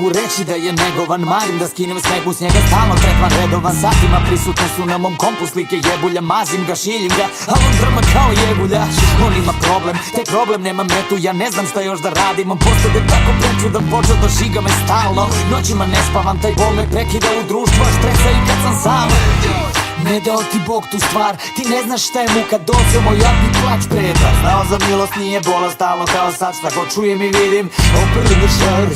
mogu reći da je negovan. Marim da skinem smegu s njega, stalno tretman redovan. Satima prisutne su na mom kompu slike jebulja. Mazim ga, šiljim ga, al on drma kao jegulja. On ima problem, taj problem nema metu. Ja ne znam šta još da radim. On postade tako preču da počeo da žiga me stalno. Noćima ne spavam, taj bol me prekida u društvu, a stresa i kad sam sam. Ne dao ti Bog tu stvar, ti ne znaš šta je muka, dođe moj jadni plać preda. Znao za milost nije bola, stalno kao sad, šta ko čujem i vidim, oprli me šar.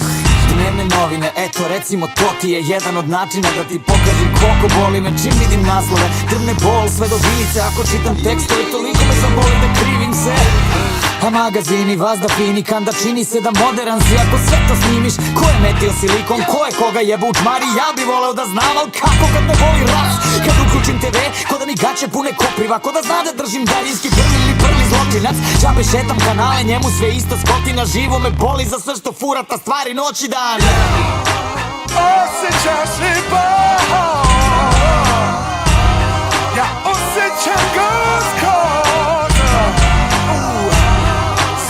Dnevne novine, eto recimo to ti je jedan od načina da ti pokažem koliko boli me čim vidim naslove. Drvne bol sve do vilice, ako čitam tekstove toliko me zaboli da krivim se. A magazini, vazda fini, kanda čini se da modern si ako sve to snimiš. Ko je metio silikon, ko je koga jebe u čmari, ja bi voleo da znam, al kako kad me boli ras. Kad uključim TV, ko da mi gaće pune kopriva, ko da zna da držim daljinski prvi ili prvi zločinac. Čabe šetam kanale, njemu sve isto skotina, živo me boli za sve što furata stvari noć i dan. Osjećaš li bol? Ja osjećam goskost.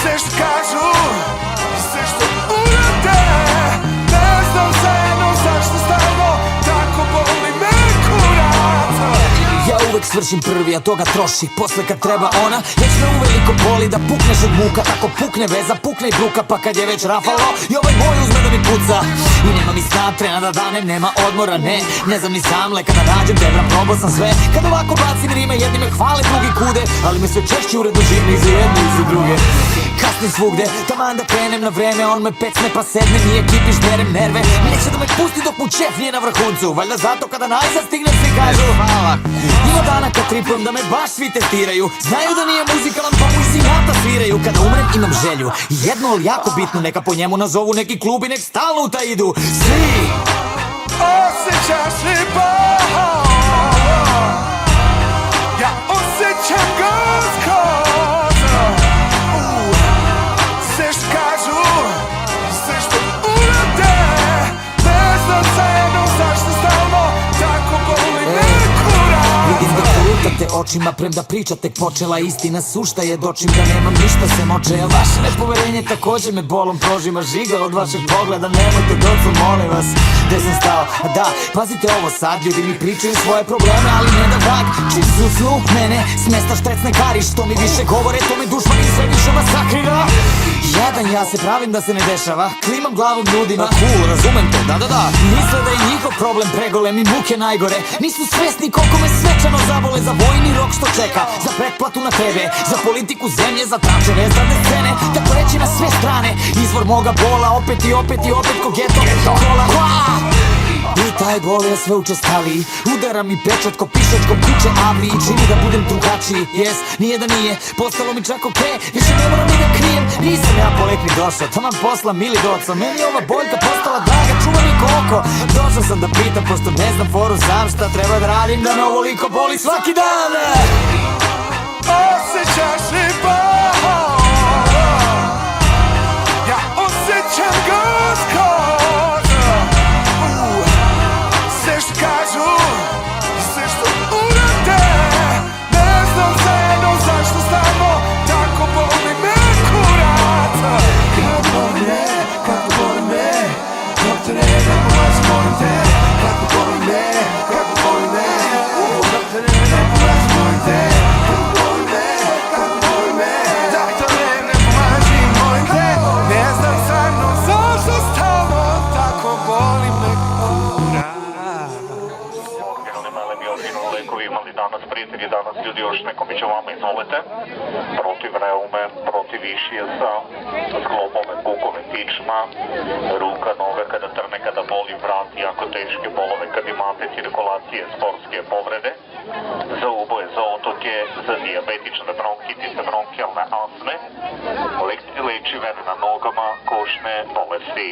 Sve što kažu, sve što urade, ne znam zajedno zašto stalno tako boli me kurac. Ja uvek svršim prvi, a toga troši. Posle kad treba ona, već me uveliko boli da pukneš od muka. Tako pukne veza, pukne i bruka, pa kad je već rafalo i ovaj moj uzme da mi puca. I nema mi sna, trena da danem, nema odmora, ne znam ni sam le kada nađem debra, probao sam sve. Kad ovako bacim rime, jedni me hvale, drugi kude, ali me sve češće uredu živni za jedne i za druge. Kasnim svugde, taman da krenem na vreme, on me pecne pa sedne, mi ekipi žderem nerve. Neće da me pusti dok mu čef nije na vrhuncu, valjda zato kada najzad stignem svi kažu hvala. Ima dana kad tripujem da me baš svi testiraju, znaju da nije muzikalan pa mu iz inata sviraju. Kada umrem imam želju, jednu ali jako bitnu, neka po njemu nazovu neki klub i nek stalno u taj idu svi. Osjećaš li bol? Ja osjećam goskost. Sve što kažu, sve što urade, ne znam zajedno zašto stalno tako boli me kurac. Vidim da kolutate očima, premda priča tek počela. Istina sušta je dočim da nemam ništa se moče. Jel vaše nepoverenje takođe me bolom prožima. Žiga od vašeg pogleda, nemojte docu, molim vas. Gde sam stao? A da, pazite ovo sad, ljudi mi pričaju svoje probleme, ali ne da vrag. Čim zucnu mene, s mesta štrecne kari. Što mi više govore, to me dušmani sve više masakrira. Jadan ja se pravim da se ne dešava, klimam glavom ljudima. Cool, razumem te, da. Misle da je njihov problem pregolem i muke najgore. Nisu svesni koliko me svečano zabole. Za vojni rok što čeka, za pretplatu na TV, za politiku zemlje, za tračeve, zdravne scene. Tako reći na sve strane, izvor moga bola. Opet i opet i opet ko geto kola. I taj bol je sve učestaliji, udara mi pečat ko pišačkom kuće avli. I čini da budem drugačiji, nije da nije, postalo mi čak okej, više ne moram ni da krijem. Nisam ja po lekni došao, taman posla mili doco. Meni je ova boljka postala draga, čuva mi ko oko. Došao sam da pitam, pošto ne znam foru sam šta treba da radim, da me ovoliko boli svaki dan. Osjećaš li bol? Ja osjećam goskost. Sve što kažu, sve što urade, ne znam zajedno zašto stalno tako boli me kurac. Kako boli me, kako boli me, doktore ne pomoći molim te. Kako boli me, kako boli me, doktore ne pomoći molim te. Kako boli me, kako boli me, doktore ne pomoći molim te. Ne znam stvarno zašto stalno tako boli me kurac. Imali danas prijatelji, danas ljudi, još neko mi će vama, izvolite. Protiv reume, protiv išijesa, zglobove, bukove, kičma, ruka, noga kada trne, kada boli vrat, jako teške bolove, kad imate cirkulacije, sportske povrede, za uboje, za otoke, za dijabetične bronhitise, bronhijalne astme, leči vene na nogama, košne bolesti.